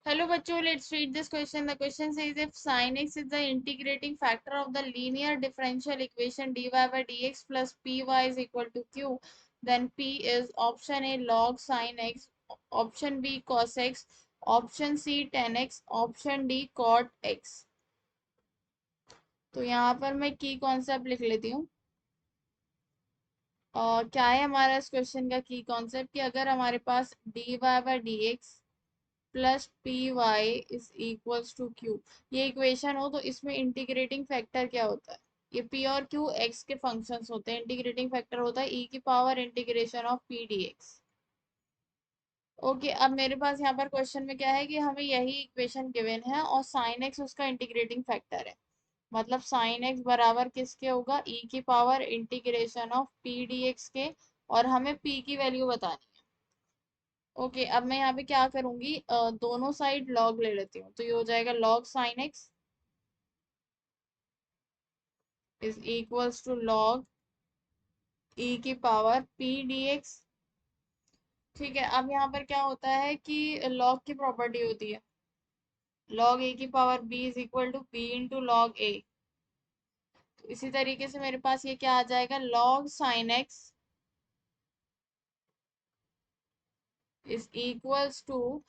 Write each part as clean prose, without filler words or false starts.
Hello बच्चों, let's read this question. The question says if sin x is the integrating factor of the linear differential equation dy by dx plus py is equal to q, then p is option A log sin x, option B cos x, option C tan x, option D cot x. तो यहाँ पर मैं की concept लिख लेती हूँ। क्या है हमारा इस क्वेश्चन का की कॉन्सेप्ट कि अगर हमारे पास dy by D X plus P Y is equals to Q, ये इक्वेशन हो तो इसमें इंटीग्रेटिंग फैक्टर क्या होता है? ये पी और क्यू एक्स के फंक्शंस होते हैं, इंटीग्रेटिंग फैक्टर होता है ई की power integration of P D x. Okay, अब मेरे पास यहाँ पर क्वेश्चन में क्या है कि हमें यही इक्वेशन गिवन है और साइन एक्स उसका इंटीग्रेटिंग फैक्टर है। मतलब साइन एक्स बराबर किसके होगा? ई की power integration of P D x के, और हमें पी की वैल्यू बतानी है। ओके, अब मैं यहाँ पे क्या करूंगी, दोनों साइड लॉग ले लेती हूँ, तो ये हो जाएगा log sine x is equals to log e की पावर पी डी एक्स। ठीक है, अब यहाँ पर क्या होता है कि लॉग की प्रॉपर्टी होती है लॉग ए की power b is equal to b into log a. तो इसी तरीके से मेरे पास ये क्या आ जाएगा, log sine x is equals to,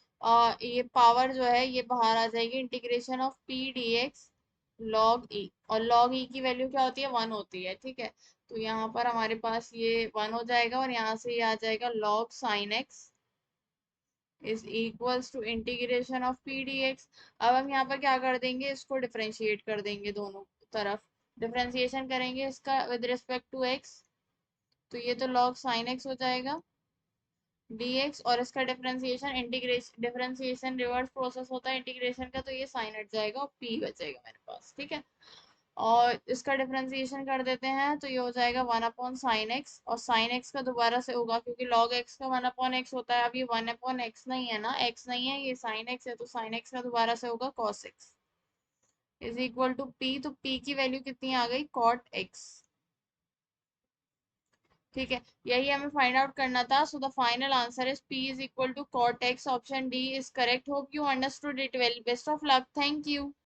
ये पावर जो है ये बाहर आ जाएगी, integration of P D x log e, और लॉग ई की वैल्यू क्या होती है? 1 होती है। ठीक है, तो यहाँ पर हमारे पास ये 1 हो जाएगा और यहाँ से ये आ जाएगा log sine x is equals to integration of P D X. अब हम यहाँ पर क्या कर देंगे, इसको डिफ्रेंशिएट कर देंगे, दोनों तरफ डिफ्रेंशिएशन करेंगे इसका विद रिस्पेक्ट टू एक्स। तो ये तो लॉग साइन एक्स हो जाएगा dx, और इसका differentiation integration, differentiation reverse process होता है इंटीग्रेशन का, तो ये साइन हट जाएगा और p बचेगा मेरे पास। ठीक है, और इसका डिफरेंशिएशन कर देते हैं तो ये हो जाएगा 1/sin x, और sin x का दोबारा से होगा क्योंकि log x का 1/x होता है। अब ये 1/x नहीं है ना, x नहीं है, ये sin x है, तो sin x का दोबारा से होगा cos x is equal to p। तो p की वैल्यू कितनी आ गई? cot x। ठीक है, यही हमें फाइंड आउट करना था। So the final answer is p is equal to cot x, option D is correct. Hope you understood it well. Best of luck, thank you.